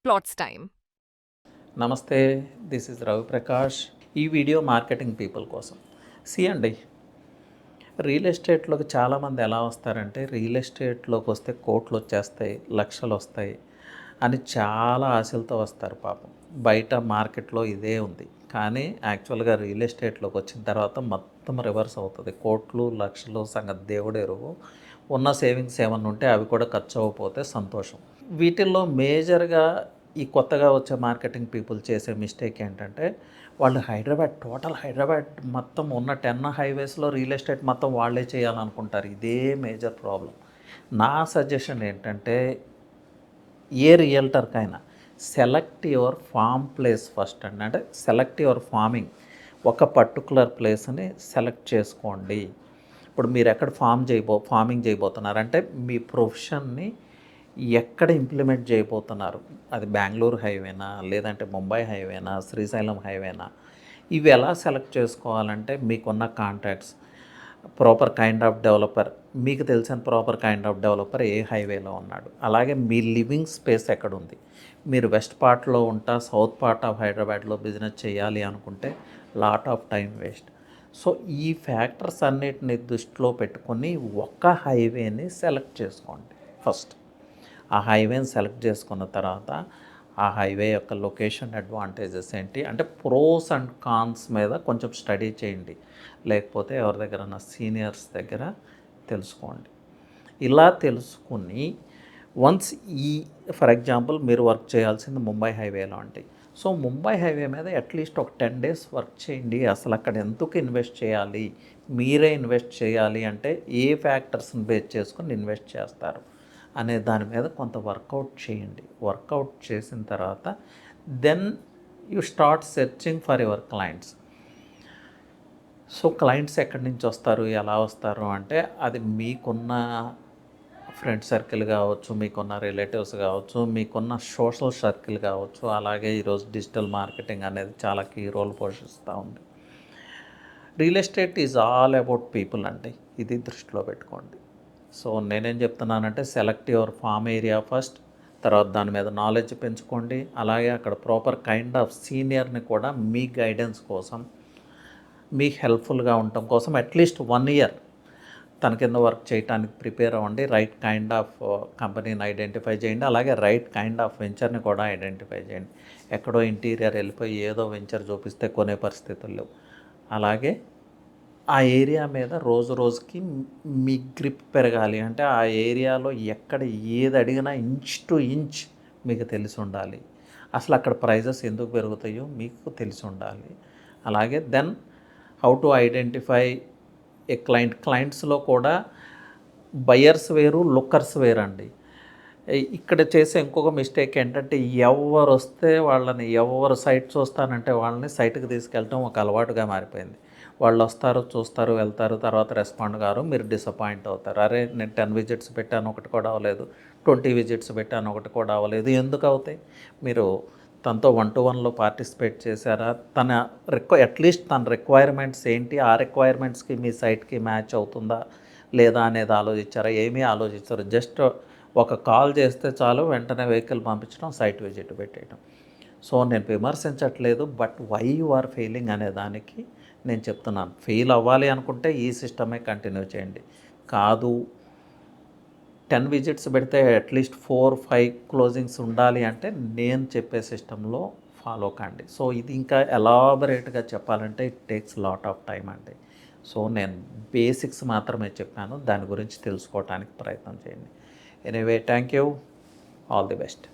Plots time. నమస్తే, this is Ravi Prakash. ఈ video marketing people కోసం. అండి, రియల్ ఎస్టేట్లోకి చాలామంది ఎలా వస్తారంటే, రియల్ ఎస్టేట్లోకి వస్తే కోట్లు వచ్చేస్తాయి, లక్షలు వస్తాయి అని చాలా ఆశలతో వస్తారు. పాపం బయట మార్కెట్లో ఇదే ఉంది. కానీ యాక్చువల్గా రియల్ ఎస్టేట్లోకి వచ్చిన తర్వాత మొత్తం రివర్స్ అవుతుంది. కోట్లు లక్షలు సంగతి దేవుడెరుగు. ఉన్న సేవింగ్స్ ఏమన్నా ఉంటే అవి కూడా ఖర్చు అవ్వకపోతే సంతోషం. వీటిల్లో మేజర్గా ఈ కొత్తగా వచ్చే మార్కెటింగ్ పీపుల్ చేసే మిస్టేక్ ఏంటంటే, వాళ్ళు టోటల్ హైదరాబాద్ మొత్తం ఉన్న 10 హైవేస్లో రియల్ ఎస్టేట్ మొత్తం వాళ్ళే చేయాలనుకుంటారు. ఇదే మేజర్ ప్రాబ్లం. నా సజెషన్ ఏంటంటే, ఏ రియల్టర్కైనా select your farm place first అండి. అంటే సెలెక్ట్ యువర్ ఫార్మింగ్. ఒక పర్టికులర్ ప్లేస్ని సెలెక్ట్ చేసుకోండి. ఇప్పుడు మీరు ఎక్కడ ఫార్మింగ్ చేయబోతున్నారంటే, మీ ప్రొఫెషన్ని ఎక్కడ ఇంప్లిమెంట్ చేయబోతున్నారు. అది బెంగళూరు హైవేనా, లేదంటే ముంబై హైవేనా, శ్రీశైలం హైవేనా. ఇవి ఎలా సెలెక్ట్ చేసుకోవాలంటే, మీకున్న contacts, proper kind of developer, మీకు తెలిసిన ప్రాపర్ కైండ్ ఆఫ్ డెవలపర్ ఏ హైవేలో ఉన్నాడు, అలాగే మీ లివింగ్ స్పేస్ ఎక్కడుంది. మీరు వెస్ట్ పార్ట్లో ఉంటా, సౌత్ పార్ట్ ఆఫ్ హైదరాబాద్లో బిజినెస్ చేయాలి అనుకుంటే lot of time waste. So ఈ ఫ్యాక్టర్స్ అన్నిటిని దృష్టిలో పెట్టుకొని ఒక్క హైవేని సెలెక్ట్ చేసుకోండి ఫస్ట్. ఆ హైవేని సెలెక్ట్ చేసుకున్న తర్వాత ఆ హైవే యొక్క లొకేషన్ అడ్వాంటేజెస్ ఏంటి అంటే ప్రోస్ అండ్ కాన్స్ మీద కొంచెం స్టడీ చేయండి. లేకపోతే ఎవరి దగ్గర సీనియర్స్ దగ్గర తెలుసుకోండి. ఇలా తెలుసుకుని వన్స్ ఫర్ ఎగ్జాంపుల్ మీరు వర్క్ చేయాల్సింది ముంబై హైవేలో అంటే, సో ముంబై హైవే మీద అట్లీస్ట్ ఒక 10 డేస్ వర్క్ చేయండి. అసలు అక్కడ ఎందుకు ఇన్వెస్ట్ చేయాలి, మీరే ఇన్వెస్ట్ చేయాలి అంటే ఏ ఫ్యాక్టర్స్ని బేస్ చేసుకుని ఇన్వెస్ట్ చేస్తారు అనే దాని మీద కొంత వర్కౌట్ చేయండి. వర్కౌట్ చేసిన తర్వాత then you start searching for your clients. So clients ఎక్కడి నుంచి వస్తారు, ఎలా వస్తారు అంటే, అది మీకున్న ఫ్రెండ్ సర్కిల్ కావచ్చు, మీకున్న రిలేటివ్స్ కావచ్చు, మీకున్న సోషల్ సర్కిల్ కావచ్చు. అలాగే ఈరోజు డిజిటల్ మార్కెటింగ్ అనేది చాలా కీ రోల్ పోషిస్తూ ఉంది. Real estate is all about people అండి, ఇది దృష్టిలో పెట్టుకోండి. సో నేనేం చెప్తున్నానంటే, select your farm area first, తర్వాత దాని మీద నాలెడ్జ్ పెంచుకోండి. అలాగే అక్కడ ప్రాపర్ కైండ్ ఆఫ్ సీనియర్ని కూడా మీ గైడెన్స్ కోసం, మీకు హెల్ప్ఫుల్గా ఉండటం కోసం అట్లీస్ట్ 1 ఇయర్ తన కింద వర్క్ చేయడానికి ప్రిపేర్ అవ్వండి. రైట్ కైండ్ ఆఫ్ కంపెనీని ఐడెంటిఫై చేయండి. అలాగే రైట్ కైండ్ ఆఫ్ వెంచర్ని కూడా ఐడెంటిఫై చేయండి. ఎక్కడో ఇంటీరియర్ వెళ్ళిపోయి ఏదో వెంచర్ చూపిస్తే కొనే పరిస్థితులు లేవు. అలాగే ఆ ఏరియా మీద రోజు రోజుకి మీ గ్రిప్ పెరగాలి. అంటే ఆ ఏరియాలో ఎక్కడ ఏది అడిగినా ఇంచ్ టు ఇంచ్ మీకు తెలిసి ఉండాలి. అసలు అక్కడ ప్రైజెస్ ఎందుకు పెరుగుతాయో మీకు తెలిసి ఉండాలి. అలాగే దెన్ హౌ టు ఐడెంటిఫై ఏ క్లయింట్స్లో కూడా బయర్స్ వేరు, లుక్కర్స్ వేరండి. ఇక్కడ చేసే ఇంకొక మిస్టేక్ ఏంటంటే, ఎవరు వస్తే వాళ్ళని, ఎవరు సైట్ చూస్తానంటే వాళ్ళని సైట్కి తీసుకెళ్ళటం ఒక అలవాటుగా మారిపోయింది. వాళ్ళు వస్తారు, చూస్తారు, వెళ్తారు, తర్వాత రెస్పాండ్ కారు, మీరు డిసప్పాయింట్ అవుతారు. అరే నేను 10 విజిట్స్ పెట్టాను, ఒకటి కూడా అవ్వలేదు, 20 విజిట్స్ పెట్టాను, ఒకటి కూడా అవ్వలేదు. ఎందుకు అవుతాయి? మీరు తనతో 1-to-1లో పార్టిసిపేట్ చేశారా? అట్లీస్ట్ తన రిక్వైర్మెంట్స్ ఏంటి, ఆ రిక్వైర్మెంట్స్కి మీ సైట్కి మ్యాచ్ అవుతుందా లేదా అనేది ఆలోచించారా? ఏమీ ఆలోచించరు. జస్ట్ ఒక కాల్ చేస్తే చాలు, వెంటనే వెహికల్ పంపించడం, సైట్ విజిట్ పెట్టేయడం. సో నేను విమర్శించట్లేదు, but why you are failing అనే దానికి నేను చెప్తున్నాను. ఫెయిల్ అవ్వాలి అనుకుంటే ఈ సిస్టమే కంటిన్యూ చేయండి. కాదు 10 విజిట్స్ పెడితే అట్లీస్ట్ 4-5 క్లోజింగ్స్ ఉండాలి అంటే నేను చెప్పే సిస్టంలో ఫాలో కండి. సో ఇది ఇంకా ఎలాబరేట్గా చెప్పాలంటే it takes lot of time అండి. సో నేను బేసిక్స్ మాత్రమే చెప్పాను, దాని గురించి తెలుసుకోవడానికి ప్రయత్నం చేయండి. Anyway, thank you, all the best.